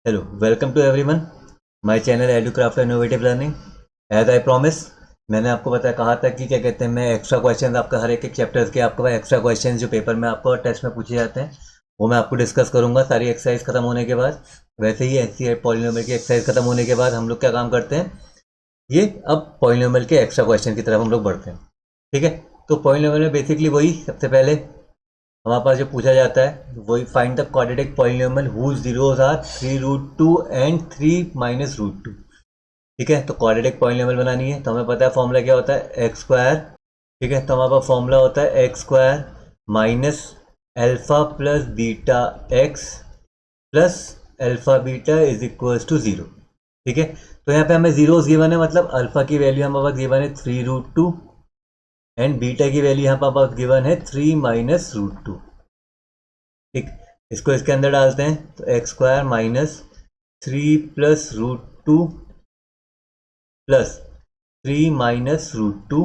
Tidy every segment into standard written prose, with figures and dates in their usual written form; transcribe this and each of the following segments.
Hello, welcome to everyone. My channel EduCraft Innovative Learning. As I promise, मैंने आपको कहा था कि क्या कहते हैं मैं एक्स्ट्रा क्वेश्चन आपका हर एक चैप्टर्स के आपके पास एक्स्ट्रा क्वेश्चन जो पेपर में आपको टेस्ट में पूछे जाते हैं वो मैं आपको डिस्कस करूंगा सारी एक्सरसाइज खत्म होने के बाद। वैसे ही एनसीईआरटी पॉलिनोमियल की एक्सरसाइज खत्म होने के बाद हम लोग क्या काम करते हैं, ये अब पॉलिनोमियल के एक्स्ट्रा क्वेश्चन की तरफ हम लोग बढ़ते हैं। ठीक है, तो पॉलिनोमियल में बेसिकली वही सबसे पहले हमारे पास जो पूछा जाता है वही find the quadratic polynomial whose zeros are 3√2 and 3 minus root 2। ठीक है, तो क्वाड्रेटिक पॉलिनोमियल बनानी है तो हमें पता है फॉर्मूला क्या होता है एक्स स्क्वायर। ठीक है, तो हमारे पास फॉर्मूला होता है x square minus alpha plus beta x plus alpha beta is equals to 0। ठीक है, तो यहाँ पे हमें जीरोस गिवन है, मतलब अल्फा की वैल्यू हमारे पास गिवन है 3√2 एंड बीटा की वैल्यू यहाँ पर गिवन है 3 माइनस रूट 2। ठीक, इसको इसके अंदर डालते हैं तो x square minus 3 plus root 2 plus 3 minus root 2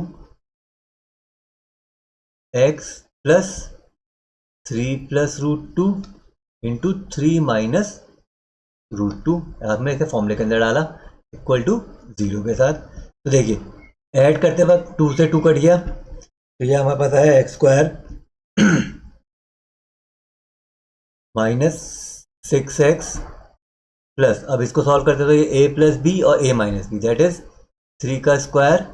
x plus 3 plus root 2 into 3 minus root 2। हमने इसे फॉर्मूले के अंदर डाला इक्वल टू 0 के साथ। तो देखिए ऐड करते वक्त 2 से 2 कट गया तो ये हमारे पास है x square minus 6x plus, अब इसको सॉल्व करते तो ये a प्लस बी और a minus b that is 3 का स्क्वायर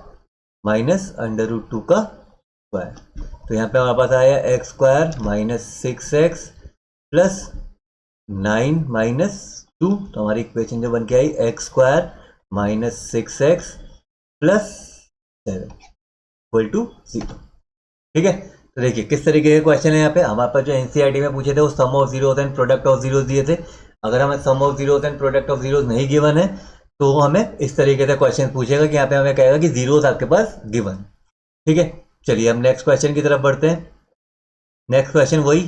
माइनस अंडर रूट 2 का स्क्वायर। तो यहाँ पे हमारे पास आया x square minus 6x plus 9 minus 2। तो हमारी इक्वेशन जो बन के आई x square minus 6x plus 7 equal to 0। ठीक है, तो देखिए किस तरीके के क्वेश्चन है यहाँ पे हमारे पास जो एनसीईआरटी में पूछे थे वो sum of zeros and product of zeros दिए थे। अगर हमें sum of zeros and product of zeros नहीं गिवन है तो हमें इस तरीके से क्वेश्चन पूछेगा कि यहाँ पे हमें कहेगा कि जीरोस आपके पास गिवन। ठीक है, चलिए हम नेक्स्ट क्वेश्चन की तरफ बढ़ते हैं। नेक्स्ट क्वेश्चन वही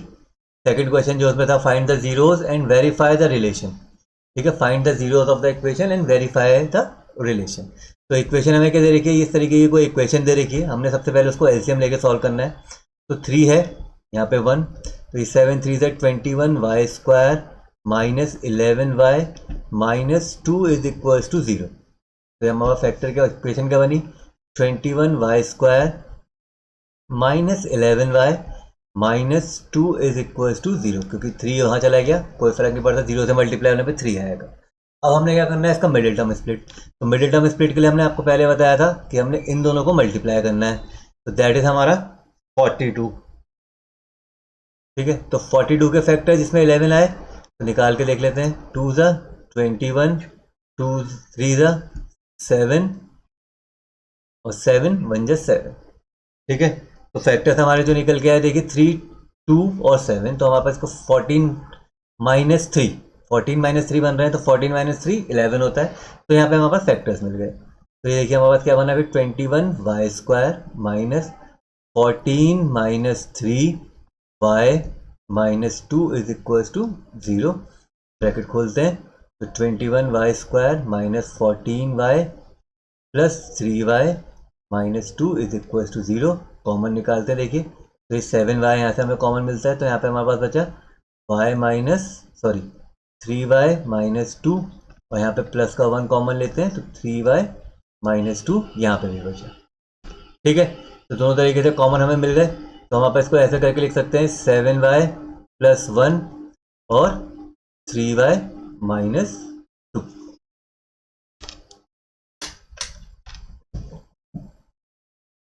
सेकंड क्वेश्चन जो उसमें था find the zeros and verify the relation. ठीक है, find the zeros of the equation and verify the relation. तो इक्वेशन हमें क्या दे रखी है, इस तरीके की कोई इक्वेशन दे रखी है, हमने सबसे पहले उसको एलसीएम लेके सॉल्व करना है। तो 3 है यहाँ पे 1, तो ये 7 3 से 21 y square minus 11y minus 2 is equals to 0। तो हमारा फैक्टर क्या इक्वेशन क्या बनी 21 y square minus 11y minus 2 is equals to 0, क्योंकि 3 वहाँ चला गया कोई फर्क नहीं पड़ता, 0 से मल्टीप्लाई होने पे 3 आएगा। अब हमने क्या करना है इसका मिडिल टर्म स्प्लिट। तो मिडिल टर्म स्प्लिट के लिए हमने आपको पहले बताया था कि हमने इन दोनों को मल्टीप्लाई करना है, तो दैट इज हमारा 42। ठीक है, तो 42 के फैक्टर जिसमें 11 आए तो निकाल के देख लेते हैं। 2 ज़ा 21, 2 3 ज़ा 7 और 7 1 ज़ा 7। ठीक है, तो फैक्टर्स हमारे जो निकल के आए देखिए 3 2 और 7, तो हमारे पास इसको 14 माइनस 3 बन रहे हैं, तो 14 माइनस 3 11 होता है। तो यहाँ पे हमारे पास फैक्टर्स मिल गए। तो ये देखिए हमारे पास क्या बना अभी 21 y square minus 14 minus 3y minus 2 is equals to 0। Bracket खोलते हैं तो 21 y square minus 14y plus 3y minus 2 is equals to 0। Common निकालते हैं देखिए, तो ये 7y यहाँ से हमें कॉमन मिलता है, तो यहाँ पे हमारे पास बचा y माइनस 3y माइनस 2 और यहाँ पे प्लस का 1 कॉमन लेते हैं तो 3y माइनस 2 यहाँ पे भी बचा। ठीक है, तो दोनों तरीके से कॉमन हमें मिल गए, तो हम आप इसको ऐसे करके लिख सकते हैं 7y प्लस 1 और 3y माइनस 2।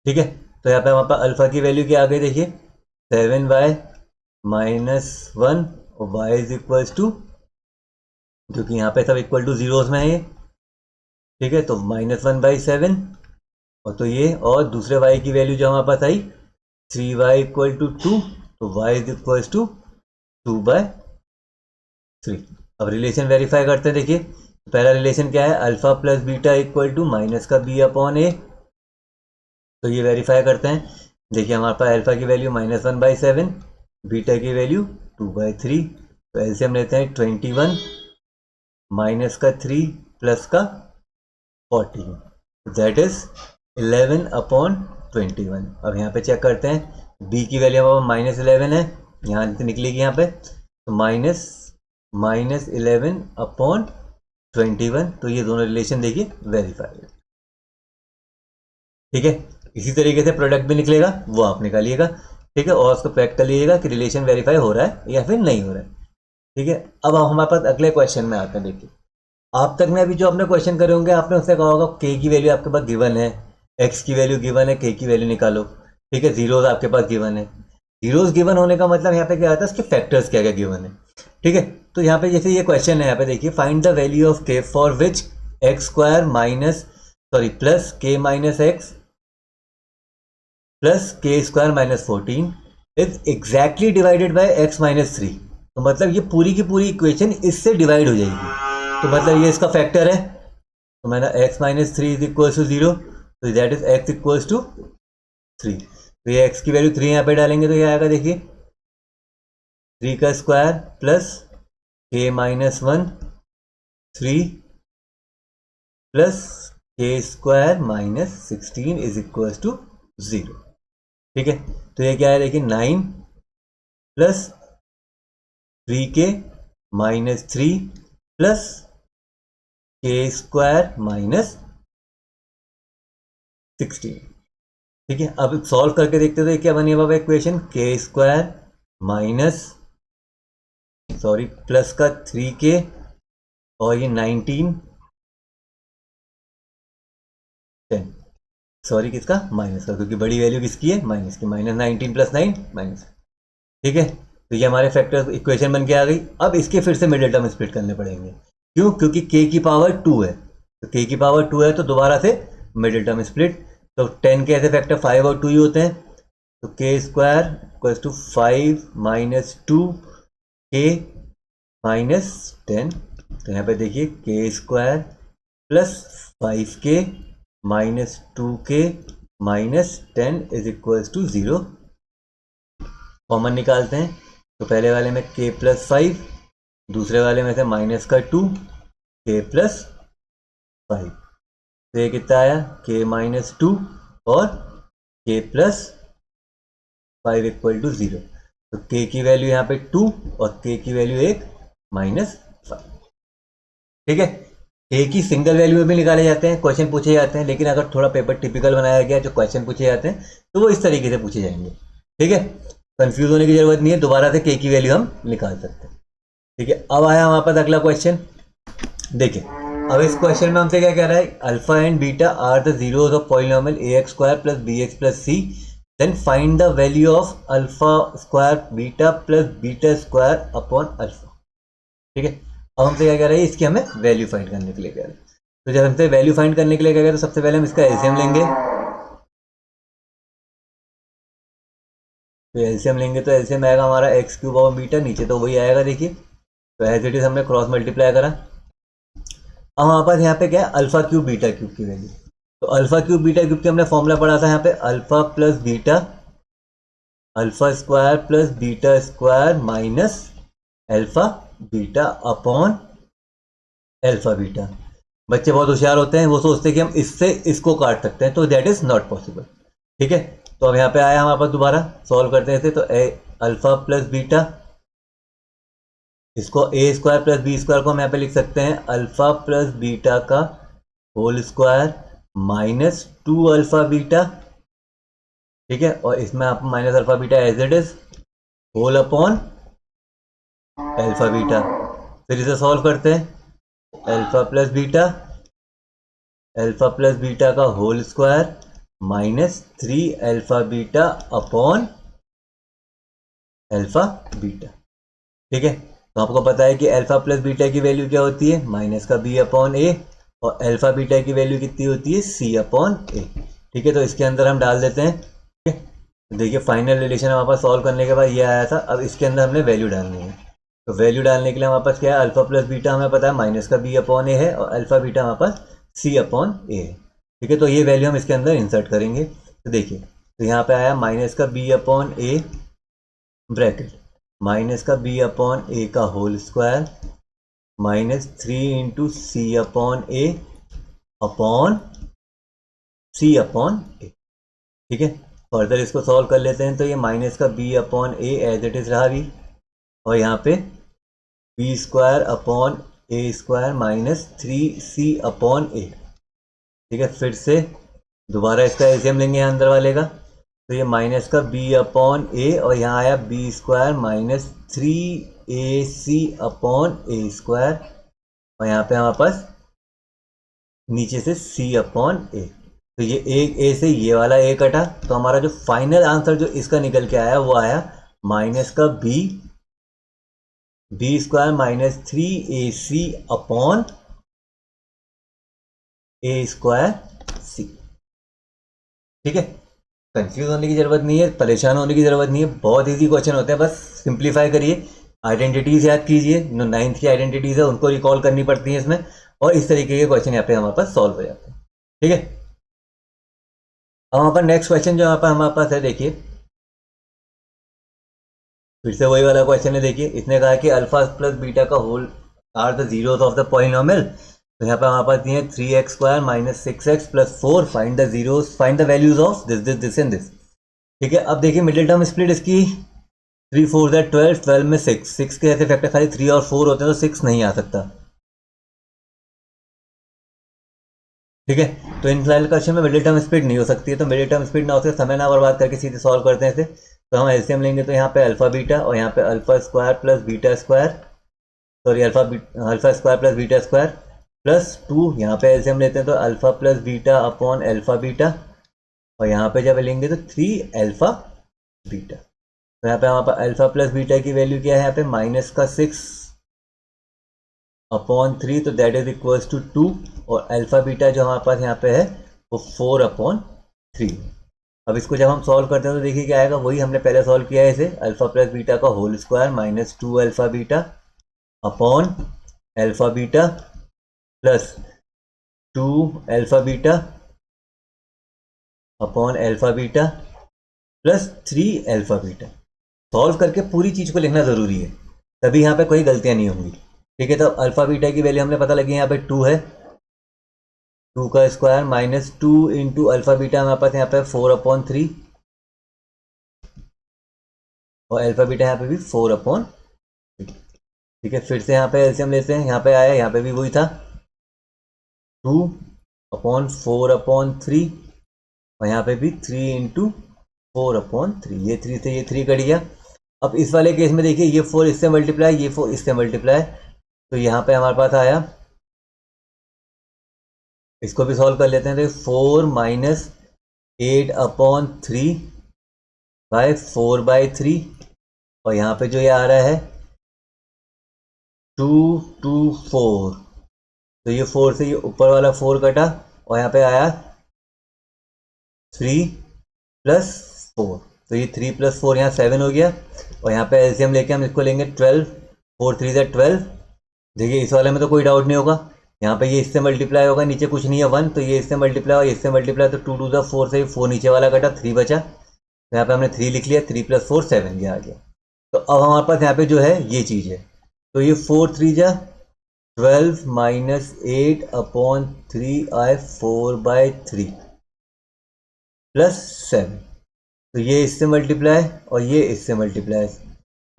ठीक है, तो यहाँ पे हमारे पास अल्फा की वैल्यू क्या आ गई देखिए 7y माइनस 1 और y इज इक्वल्स टू, क्योंकि यहाँ पे सब इक्वल टू जीरोस में है ये। ठीक है, तो -1/7 और तो ये और दूसरे y की वैल्यू जो हमारे पास आई 3y इक्वल टू 2, तो y इज इक्वल टू 2/3। अब रिलेशन वेरीफाई करते हैं। देखिए पहला रिलेशन क्या है alpha plus beta equal to minus का b अपॉन a, तो ये वेरीफाई करते हैं। देखिए हमारे पास अल्फा की वैल्यू -1/7, बीटा की वैल्यू 2/3, तो एलसीएम लेते हैं 21 माइनस का 3 प्लस का 14 दैट इज 11 अपॉन 21। अब यहाँ पे चेक करते हैं b की वैल्यू हमारे -11 है, यहाँ से निकलेगी यहाँ पे, तो -11/21, तो ये दोनों रिलेशन देखिए वेरीफाइड। ठीक है, इसी तरीके से प्रोडक्ट भी निकलेगा, वो आप निकालिएगा। ठीक है, और उसको चेक कर लीजिएगा कि रिलेशन वेरीफाई हो रहा है या फिर नहीं हो रहा है। ठीक है, अब हमारे पास अगले क्वेश्चन में आते हैं। देखिए, आप तक में अभी जो आपने क्वेश्चन करे होंगे, आपने उससे कहा होगा के की वैल्यू आपके पास गिवन है, एक्स की वैल्यू गिवन है, के की वैल्यू निकालो। ठीक है, जीरोज आपके पास गिवन है। जीरोज गिवन होने का मतलब यहाँ पे क्या आता है, उसके फैक्टर्स क्या क्या गिवन है। ठीक है, तो यहाँ पे जैसे ये क्वेश्चन है, यहाँ पे देखिए, फाइंड द वैल्यू ऑफ के for which x square plus k minus x plus k square minus 14 is exactly divided by x minus 3। तो मतलब ये पूरी की पूरी इक्वेशन इससे डिवाइड हो जाएगी। तो मतलब ये इसका फैक्टर है, तो मैंने x minus 3 is equals to 0, तो that is x equals to 3। तो ये एक्स की वैल्यू 3 यहाँ पे डालेंगे तो ये आएगा, देखिए 3 का square plus k minus 1 3 plus k square minus 16 is equals to 0। ठीक है, तो ये क्या है, देखिए 9 plus 3k minus 3 plus k square minus 16। ठीक है, अब सॉल्व करके देखते तो ये क्या बनी बाबा इक्वेशन, के स्क्वायर माइनस प्लस का 3k और ये 19 10 किसका, माइनस का, क्योंकि बड़ी वैल्यू किसकी है, माइनस की, -19 + 9 माइनस। ठीक है, तो ये हमारे फैक्टर इक्वेशन बन के आ गई। अब इसके फिर से मिडिल टर्म स्प्लिट करने पड़ेंगे, क्यों, क्योंकि k की पावर 2 है, तो k की पावर 2 है तो दोबारा से मिडिल टर्म स्प्लिट। तो 10 के ऐसे फैक्टर 5 और 2 ही होते हैं, तो k square equals to 5 minus 2k minus 10। तो यहाँ पे देखिए k square plus 5k minus 2k minus 10 is equals to 0। Common निकालते हैं, तो पहले वाले में k प्लस 5, दूसरे वाले में से माइनस का 2, k प्लस 5, तो ये कितना आया, k माइनस 2 और k प्लस 5 इक्वल टू 0। तो k की वैल्यू यहाँ पे 2 और k की वैल्यू एक -5। ठीक है, k की सिंगल वैल्यू में भी निकाले जाते हैं, क्वेश्चन पूछे जाते हैं, लेकिन अगर थोड़ा पेपर टिपिकल बनाया गया जो क्वेश्चन पूछे जाते हैं तो वो इस तरीके से पूछे जाएंगे। ठीक है, कंफ्यूज होने की जरूरत नहीं है, दोबारा से k की वैल्यू हम निकाल सकते हैं। ठीक है, अब आया हमारे पास अगला क्वेश्चन। देखिए, अब इस क्वेश्चन में हमसे क्या कह रहा है, alpha and beta are the zeros of polynomial ax square plus bx plus c, then find the value of alpha square beta plus beta square upon alpha. ठीक है, अब हमसे क्या कह रहा है, इसकी हमें वैल्यू फाइंड करने के लिए कह रहा है। तो जब हमसे वैल्यू फाइंड करने के लिए क्या कह रहे हैं, तो सबसे पहले हम इसका एलसीएम लेंगे। तो एलसीएम लेंगे तो एलसीएम आएगा हमारा एक्स क्यूब और बीटा, नीचे तो वही आएगा देखिए, तो एज इट इज हमने क्रॉस मल्टीप्लाई करा। अब हमारे पास यहाँ पे क्या है, अल्फा क्यूब बीटा क्यूब की वैल्यू। तो अल्फा क्यूब बीटा क्यूब की हमने फॉर्मूला पढ़ा था, यहाँ पे alpha plus beta alpha square plus beta square minus alpha beta upon alpha beta. बच्चे बहुत होशियार होते हैं, वो सोचते हैं कि हम इससे इसको काट सकते हैं, तो दैट इज नॉट पॉसिबल। ठीक है, तो अब यहाँ पे आया हमारे पास, दोबारा सॉल्व करते हैं इसे, तो अल्फा प्लस बीटा, इसको a square plus b square को हम यहाँ पे लिख सकते हैं अल्फा प्लस बीटा का whole square minus 2 alpha beta. ठीक है, और इसमें आप minus alpha beta as it is whole upon alpha beta. फिर इसे सॉल्व करते हैं, अल्फा प्लस बीटा का whole square minus 3 alpha beta upon alpha beta. ठीक है, तो आपको पता है कि अल्फा प्लस बीटा की वैल्यू क्या होती है, माइनस का बी अपॉन ए, और अल्फा बीटा की वैल्यू कितनी होती है, सी अपॉन ए। ठीक है, तो इसके अंदर हम डाल देते हैं। ठीक है, तो देखिए फाइनल रिलेशन हमारे पास सॉल्व करने के बाद ये आया था। अब इसके अंदर हमने वैल्यू डालनी है, तो वैल्यू डालने के लिए हमारे पास क्या है, अल्फा प्लस बीटा हमें पता है माइनस का बी अपॉन ए है, और अल्फा बीटा हमारे पास सी अपॉन ए है। ठीक है, तो ये वैल्यू हम इसके अंदर इंसर्ट करेंगे। तो देखिए, तो यहाँ पे आया माइनस का b upon A bracket minus का बी अपॉन ए का whole square minus 3 into C upon A upon C upon a. ठीक है, फर्दर इसको सॉल्व कर लेते हैं, तो ये माइनस का b upon a as it is रहा भी, और यहाँ पे b square upon A square minus 3c upon a. ठीक है, फिर से दोबारा इसका एलसीएम लेंगे यहाँ अंदर वाले का, तो ये माइनस का b अपॉन ए और यहाँ आया B square minus 3ac upon ए स्क्वायर और यहाँ पे हमारे पास नीचे से c अपॉन ए। तो ये एक ए से ये वाला ए कटा, तो हमारा जो फाइनल आंसर जो इसका निकल के आया वो आया माइनस का b square minus 3ac upon ए स्क्वायर सी। ठीक है, कंफ्यूज होने की जरूरत नहीं है, परेशान होने की जरूरत नहीं है, बहुत इजी क्वेश्चन होते हैं, बस सिंप्लीफाई करिए, आइडेंटिटीज याद कीजिए, जो 9th की आइडेंटिटीज है उनको रिकॉल करनी पड़ती है इसमें, और इस तरीके के क्वेश्चन यहाँ पे हमारे पास सॉल्व हो जाते हैं। ठीक है, अब हमारे पास नेक्स्ट क्वेश्चन जो यहाँ पर हमारे पास है, देखिए फिर से वही वाला क्वेश्चन है। देखिए इसने कहा कि अल्फा प्लस बीटा का whole are the zeros of the polynomial. तो यहाँ पे हमारे पास दिए 3x square minus 6x plus 4, find the zeros, find the values of this this this and this. ठीक है, अब देखिए मिडिल टर्म स्प्लिट इसकी 3 4 12, 12 में 6 के ऐसे फैक्टर खाली 3 और 4 होते हैं, तो 6 नहीं आ सकता। ठीक है, तो इन फिलहाल क्वेश्चन में मिडिल टर्म स्प्लिट नहीं हो सकती है, तो मिडिल टर्म स्प्लिट ना होते समय ना बर्बाद करके सीधे सॉल्व करते हैं इसे। तो हम एलसीएम लेंगे, तो यहाँ पे अल्फा बीटा और यहाँ पे alpha square plus beta square, sorry alpha square plus beta square plus 2, यहाँ पे एलसीएम लेते हैं तो alpha plus beta upon alpha beta, और यहाँ पे जब लेंगे तो 3 अल्फा बीटा। तो यहाँ पे हमारे पास अल्फा प्लस बीटा की वैल्यू क्या है, यहाँ पे माइनस का 6 अपॉन 3, तो दैट इज इक्वल्स टू 2, और अल्फा बीटा जो हमारे पास यहाँ पे है वो 4 अपॉन 3। अब इसको जब हम सॉल्व करते हैं तो देखिए क्या आएगा, वही हमने पहले सॉल्व किया है इसे, अल्फा प्लस बीटा का whole square minus 2 alpha beta upon alpha beta plus 2 alpha beta upon alpha beta plus 3 alpha beta. Solve करके पूरी चीज़ को लिखना ज़रूरी है, तभी यहाँ पे कोई गलतियाँ नहीं होंगी। ठीक है, तो अल्फा बीटा की वैल्यू हमने पता लगी, यहाँ पे 2 है, 2 का square minus 2 into alpha beta हमारे पास यहाँ पे 4 अपॉन 3, और अल्फा बीटा यहाँ पे भी 4 अपॉन 3। ठीक है, फिर से यहाँ पे एलसीएम लेते हैं, यहाँ पे आया, यहाँ पे भी वही था 2 अपॉन 4 अपॉन 3, और यहाँ पे भी 3 इंटू 4 अपॉन 3, ये 3 से ये 3 कट गया। अब इस वाले केस में देखिए ये 4 इससे मल्टीप्लाई, ये 4 इससे मल्टीप्लाई, तो यहाँ पे हमारे पास आया, इसको भी सॉल्व कर लेते हैं, तो 4 माइनस 8 अपॉन 3 बाय 4 बाय 3, और यहाँ पे जो ये आ रहा है 2 2 4, तो ये 4 से ये ऊपर वाला 4 कटा, और यहाँ पे आया 3 प्लस 4, तो ये 3 प्लस 4 यहाँ 7 हो गया, और यहाँ पे एलसीएम लेके हम इसको लेंगे 12, 4 3 से 12। देखिए इस वाले में तो कोई डाउट नहीं होगा, यहाँ पे ये इससे मल्टीप्लाई होगा, नीचे कुछ नहीं है 1, तो ये इससे मल्टीप्लाई और इससे मल्टीप्लाई, तो 2 2 4 से 4 नीचे वाला कटा, 3 बचा, तो यहाँ पे हमने 3 लिख लिया, 3 प्लस 4 7 ये आ गया। तो अब हमारे पास यहाँ पे जो है ये चीज़ है, तो ये 4 3 जा 12 माइनस 8 अपॉन 3 आए 4 बाय 3 प्लस 7, तो ये इससे मल्टीप्लाई और ये इससे मल्टीप्लाई,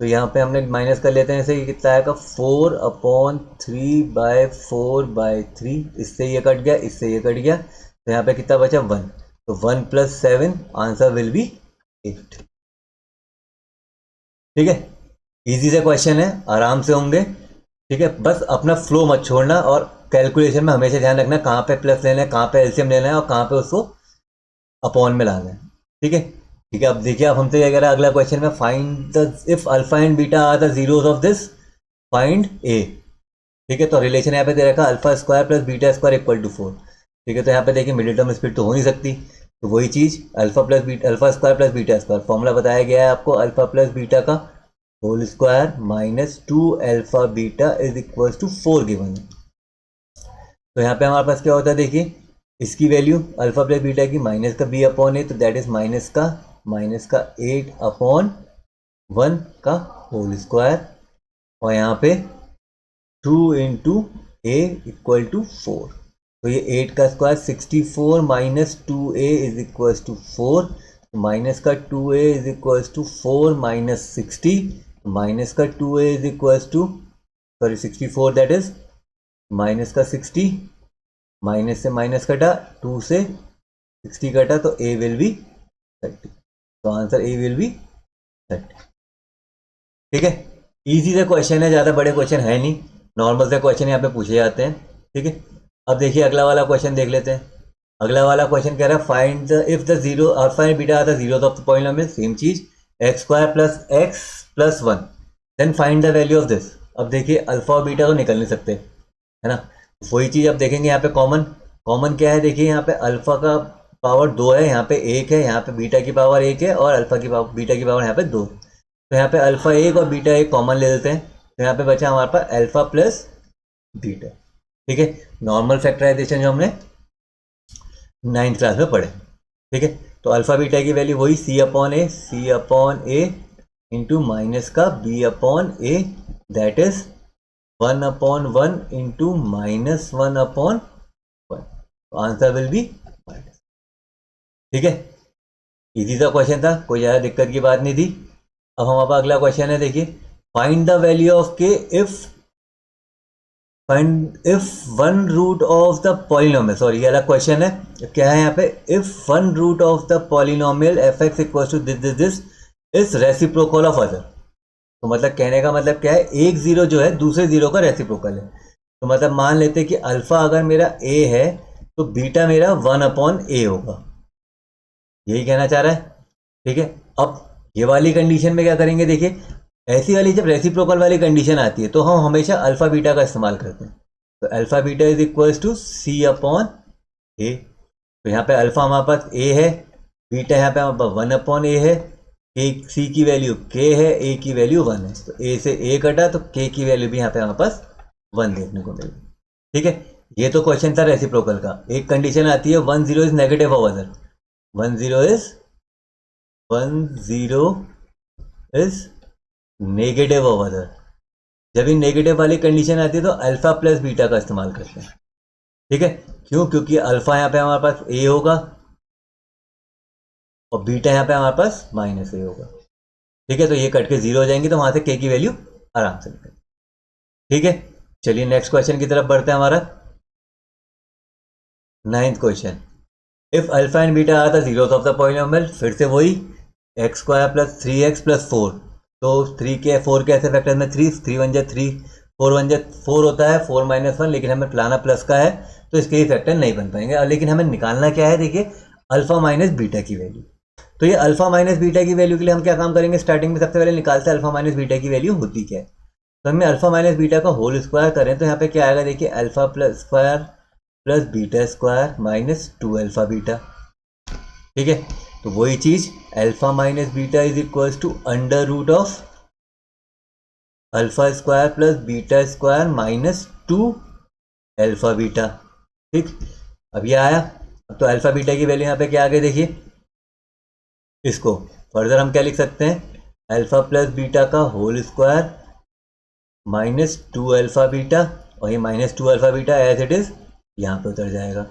तो यहाँ पे हमने माइनस कर लेते हैं इसे, ये कितना आएगा 4 अपॉन 3 बाय 4 बाय 3, इससे ये कट गया, इससे ये कट गया, तो यहाँ पे कितना बचा 1, तो 1 प्लस 7 आंसर विल बी 8। ठीक है, इजी से क्वेश्चन है, आराम से होंगे। ठीक है, बस अपना फ्लो मत छोड़ना, और कैलकुलेशन में हमेशा ध्यान रखना कहाँ पे प्लस लेना है, कहाँ पे एलसीएम लेना है, और कहाँ पे उसको अपॉन में लाना है। ठीक है, ठीक है, अब देखिए अब हमसे क्या कह रहा है अगला क्वेश्चन में, find the if alpha and beta are the zeros of this, find a. ठीक है, तो रिलेशन यहाँ पे दे रखा alpha square plus beta square equal to 4। ठीक है, तो यहाँ पे देखिए मिडिल टर्म स्प्लिट तो हो नहीं सकती, तो वही चीज़ alpha square plus beta square, formula बताया गया है आपको, अल्फा प्लस बीटा का whole square minus 2 alpha beta is equal to 4 given है। तो यहाँ पे हमारे पास क्या होता है, देखिए इसकी वैल्यू अल्फा प्लस बीटा की माइनस का b अपॉन ए, तो दैट इज माइनस का 8 अपॉन 1 का होल स्क्वायर, और यहाँ पे 2 इंटू ए इक्वल टू 4, तो ये 8 का square 64 minus 2a is equal to 4, minus का 2a is equal to 4 minus 60, minus का 2a is equal to sorry 64 that is minus का 60, माइनस से माइनस कटा, 2 से 60 कटा, तो ए विल बी 30। तो आंसर ए विल बी 30। ठीक है, इजी सा क्वेश्चन है, ज़्यादा बड़े क्वेश्चन है नहीं, नॉर्मल से क्वेश्चन यहाँ पे पूछे जाते हैं। ठीक है, अब देखिए अगला वाला क्वेश्चन देख लेते हैं। अगला वाला क्वेश्चन कह रहा है find the if the zero alpha and beta are the zeros of the polynomial, same चीज x square plus x plus 1, then find the value of this. अब देखिए अल्फा और बीटा तो निकल नहीं सकते, है ना, वही चीज अब देखेंगे यहाँ पे कॉमन क्या है। देखिए यहाँ पे अल्फा का पावर 2 है, यहाँ पे 1 है, यहाँ पे बीटा की पावर 1 है, और अल्फा की पावर बीटा की पावर यहाँ पे 2। तो यहाँ पे अल्फा 1 और बीटा 1 कॉमन ले लेते हैं, तो यहाँ पे बचा हमारे पास अल्फा प्लस बीटा। ठीक है, नॉर्मल फैक्टराइजेशन जो हमने 9th क्लास में पढ़े। ठीक है, तो अल्फा बीटा की वैल्यू वही c upon a into minus का b upon a, that is 1/1 into minus 1/1। तो आंसर विल बी माइनस। ठीक है, इजी सा क्वेश्चन था, कोई ज़्यादा दिक्कत की बात नहीं थी। अब हमारे पास अगला क्वेश्चन है, देखिए find the value of k if one root of the polynomial, sorry ये वाला क्वेश्चन है, क्या है यहाँ पे, if one root of the polynomial f x equal to this is reciprocal of other. तो मतलब कहने का मतलब क्या है, एक जीरो जो है दूसरे जीरो का रेसिप्रोकल है। तो मतलब मान लेते हैं कि अल्फा अगर मेरा ए है तो बीटा मेरा 1/a होगा, यही कहना चाह रहा है। ठीक है, अब ये वाली कंडीशन में क्या करेंगे, देखिए ऐसी वाली जब रेसिप्रोकल वाली कंडीशन आती है तो हम हमेशा अल्फा बीटा का इस्तेमाल करते हैं। तो alpha beta is equals to c upon a. तो यहाँ पे अल्फा हमारे पास ए है, बीटा यहाँ पे हमारे पास 1/a है, के सी की वैल्यू के है, ए की वैल्यू 1 है, तो ए से ए कटा तो के की वैल्यू भी यहाँ पे हमारे पास 1 देखने को मिली। ठीक है, ये तो क्वेश्चन था रेसिप्रोकल का। एक कंडीशन आती है 1 0 is negative of other, 1 0 is negative of other. जब ये नेगेटिव वाली कंडीशन आती है तो अल्फा प्लस बीटा का इस्तेमाल करते हैं। ठीक है, क्यों, क्योंकि अल्फा यहाँ पे हमारे पास ए होगा और बीटा यहाँ पे हमारे पास माइनस ए होगा। ठीक है, तो ये कट के 0 हो जाएंगे, तो वहां से के की वैल्यू आराम से निकल। ठीक है, चलिए नेक्स्ट क्वेश्चन की तरफ बढ़ते हैं। हमारा 9th question, if alpha and beta are the zeros of the polynomial, फिर से वही x square plus 3x plus 4। तो 3 के 4 कैसे फैक्टर में 3 1 जा 3, 4 1 जा 4 होता है, 4 - 1, लेकिन हमें लाना प्लस का है तो इसके ही फैक्टर नहीं बन पाएंगे। और लेकिन हमें निकालना क्या है, देखिए अल्फा माइनस बीटा की वैल्यू। तो ये अल्फा माइनस बीटा की वैल्यू के लिए हम क्या काम करेंगे, स्टार्टिंग में सबसे पहले निकालते हैं अल्फा माइनस बीटा की वैल्यू होती क्या है। तो हमें अल्फा माइनस बीटा का होल स्क्वायर करें तो यहाँ पे क्या आएगा, देखिए alpha plus square plus beta square minus 2 alpha beta. ठीक है, तो वही चीज alpha minus beta is equals to under root of alpha square plus beta square minus 2 alpha beta. ठीक, अब ये आया। अब तो अल्फा बीटा की वैल्यू यहाँ पे क्या आ गई, देखिए इसको फर्दर हम क्या लिख सकते हैं, अल्फा प्लस बीटा का whole square minus 2 alpha beta, और ये minus 2 alpha beta as it is यहाँ पे उतर जाएगा।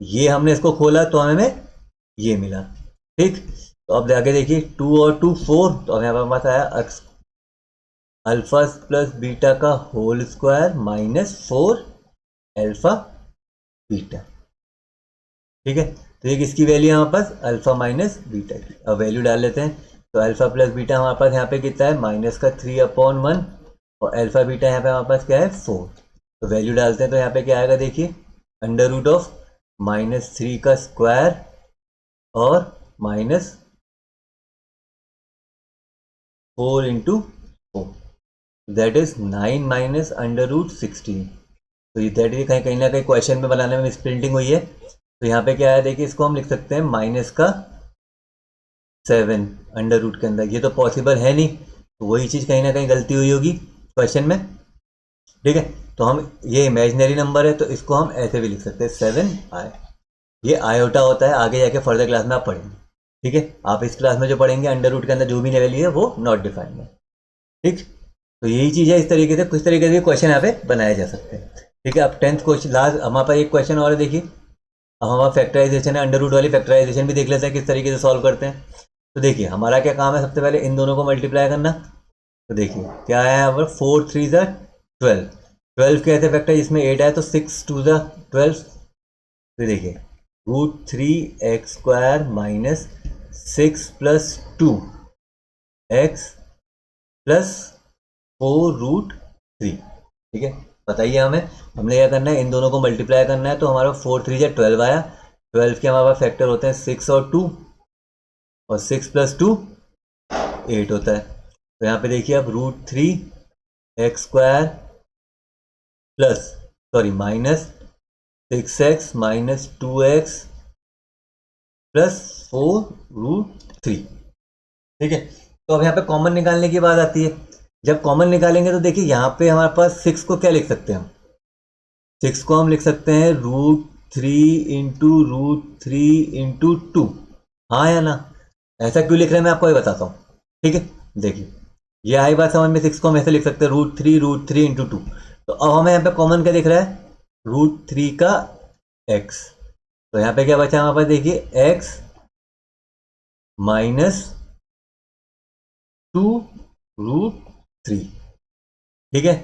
ये हमने इसको खोला तो हमें ये मिला। ठीक, तो अब जाके देखिए 2 और 2 4, तो अब यहाँ पास आया अल्फा प्लस बीटा का whole square minus 4 alpha beta. ठीक है, तो ये किसकी वैल्यू है हमारे पास, अल्फा माइनस बीटा की। अब वैल्यू डाल लेते हैं, तो अल्फा प्लस बीटा हमारे पास यहाँ पे कितना है, माइनस का 3/1, और अल्फा बीटा यहाँ पे हमारे पास क्या है 4। तो वैल्यू डालते हैं तो यहाँ पे क्या आएगा, देखिए अंडर रूट ऑफ -3 का स्क्वायर और minus 4 into 4, that is 9 minus under root 16। तो ये दैट इज कहीं ना कहीं क्वेश्चन में बनाने में मिसप्रिंटिंग हुई है। तो यहाँ पे क्या है, देखिए इसको हम लिख सकते हैं माइनस का 7 अंडर रूट के अंदर। ये तो पॉसिबल है नहीं, तो वही चीज़ कहीं ना कहीं गलती हुई होगी क्वेश्चन में। ठीक है, तो हम ये इमेजिनरी नंबर है तो इसको हम ऐसे भी लिख सकते हैं 7i। ये आयोटा होता है, आगे जाके फर्दर क्लास में आप पढ़ेंगे। ठीक है, आप इस क्लास में जो पढ़ेंगे अंडर रूट के अंदर जो भी वैल्यू है वो नॉट डिफाइंड है। ठीक, तो यही चीज़ है, इस तरीके से कुछ तरीके से क्वेश्चन यहाँ पे बनाए जा सकते हैं। ठीक है, अब 10th क्वेश्चन लास्ट हमारे पास एक क्वेश्चन और है। देखिए अब हमारा फैक्टराइजेशन है, अंडर रूट वाली फैक्टराइजेशन भी देख लेते हैं किस तरीके से सॉल्व करते हैं। तो देखिए हमारा क्या काम है, सबसे पहले इन दोनों को मल्टीप्लाई करना। तो देखिए क्या है यहाँ पर 4 3 12, 12 के ऐसे फैक्टर जिसमें 8 आए तो 6 टू द 12, फिर देखिए √3x² minus 6 plus 2x plus 4√3। ठीक है, बताइए हमने क्या करना है, इन दोनों को मल्टीप्लाई करना है। तो हमारा 4 3 या 12 आया, 12 के हमारे पास फैक्टर होते हैं 6 और 2, और 6 प्लस 2 8 होता है। तो यहाँ पे देखिए अब √3x² minus 6x minus 2x plus 4√3। ठीक है, तो अब यहाँ पे कॉमन निकालने की बात आती है। जब कॉमन निकालेंगे तो देखिए यहाँ पे हमारे पास 6 को क्या लिख सकते हैं हम, 6 को हम लिख सकते हैं √3 × 2। हाँ या ना? ऐसा क्यों लिख रहे हैं मैं आपको ये बताता हूँ। ठीक है, देखिए ये आई बात समझ में, 6 को हम ऐसे लिख सकते हैं √3 × 2। तो अब हमें यहाँ पे कॉमन क्या दिख रहा है, √3 का x। तो यहाँ पे क्या बचा हमारे पास, देखिए x माइनस 2√3। ठीक है,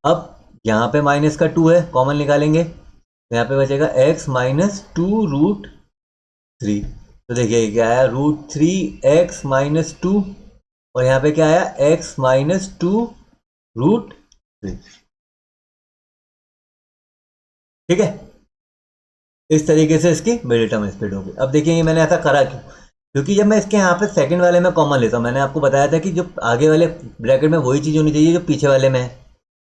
अब यहाँ पे माइनस का 2 है, कॉमन निकालेंगे तो यहाँ पे बचेगा x माइनस 2√3। तो देखिए क्या आया, √3x माइनस 2, और यहाँ पे क्या आया, x माइनस 2√3। ठीक है, इस तरीके से इसकी मिडिल टर्म स्प्लिट होगी। अब देखिए ये मैंने ऐसा करा क्यों, क्योंकि जब मैं इसके यहाँ पे सेकंड वाले में कॉमन लेता हूँ, मैंने आपको बताया था कि जो आगे वाले ब्रैकेट में वही चीज़ होनी चाहिए जो पीछे वाले में है,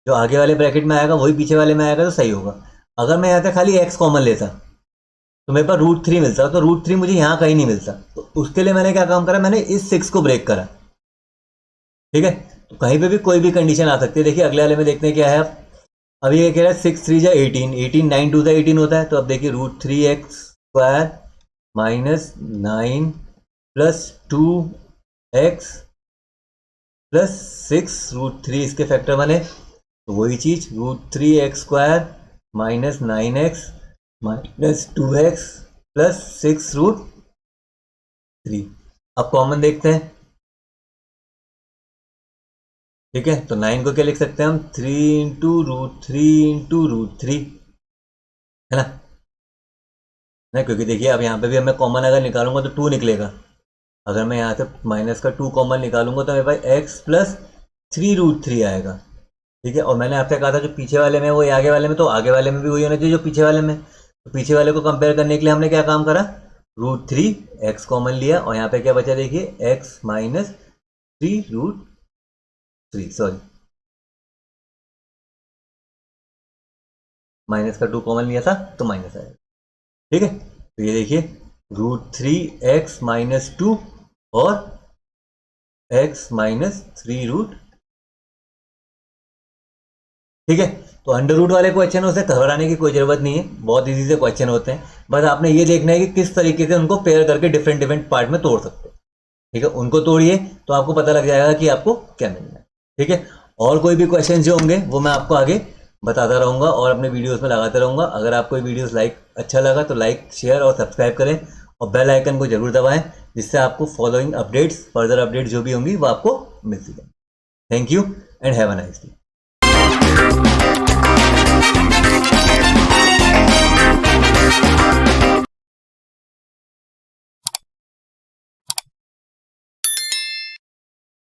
जो आगे वाले ब्रैकेट में आएगा वही पीछे वाले में आएगा तो सही होगा। अगर मैं यहाँ से खाली x कॉमन लेता तो मेरे पास √3 मिलता, तो √3 मुझे यहाँ कहीं नहीं मिलता। तो उसके लिए मैंने क्या काम करा, मैंने इस 6 को ब्रेक करा। ठीक है, तो कहीं पे भी कोई भी कंडीशन आ सकती है। देखिए अगले वाले में देखते हैं क्या है। अब अभी ये कह रहा है 6 3 जा 18, 9 2 18 होता है। तो अब देखिए √3x² minus 9 plus 2x plus 6 √3 इसके फैक्टर बने, तो वही चीज √3x² minus 9x minus 2x plus 6√3। अब कॉमन देखते हैं। ठीक है, तो 9 को क्या लिख सकते हैं हम, 3 × √3 है ना, क्योंकि देखिए अब यहाँ पे भी हमें कॉमन अगर निकालूंगा तो 2 निकलेगा। अगर मैं यहाँ से माइनस का 2 कॉमन निकालूंगा तो मेरे पास x प्लस 3√3 आएगा। ठीक है, और मैंने आपसे कहा था जो पीछे वाले में वही आगे वाले में, तो आगे वाले में भी वही होना चाहिए जो पीछे वाले में। तो पीछे वाले को कंपेयर करने के लिए हमने क्या काम करा, √3 x कॉमन लिया, और यहाँ पे क्या बचा देखिए x माइनस 3√3, सॉरी माइनस का 2 कॉमन लिया था तो माइनस आएगा। ठीक है, तो ये देखिए √3x माइनस 2 और x माइनस 3√। ठीक है, तो अंडर रूट वाले क्वेश्चन से घबराने की कोई जरूरत नहीं है, बहुत इजी से क्वेश्चन होते हैं। बस आपने ये देखना है कि किस तरीके से उनको पेयर करके डिफरेंट डिफरेंट पार्ट में तोड़ सकते हैं। ठीक है, उनको तोड़िए तो आपको पता लग जाएगा कि आपको क्या मिलना है। ठीक है, और कोई भी क्वेश्चन जो होंगे वो मैं आपको आगे बताता रहूँगा और अपने वीडियोस में लगाता रहूँगा। अगर आपको ये वीडियोस अच्छा लगा तो लाइक शेयर और सब्सक्राइब करें, और बेल आइकन को जरूर दबाएं, जिससे आपको फॉलोइंग अपडेट्स, फर्दर अपडेट्स जो भी होंगी वो आपको मिलती रहें। Thank you and have a nice day.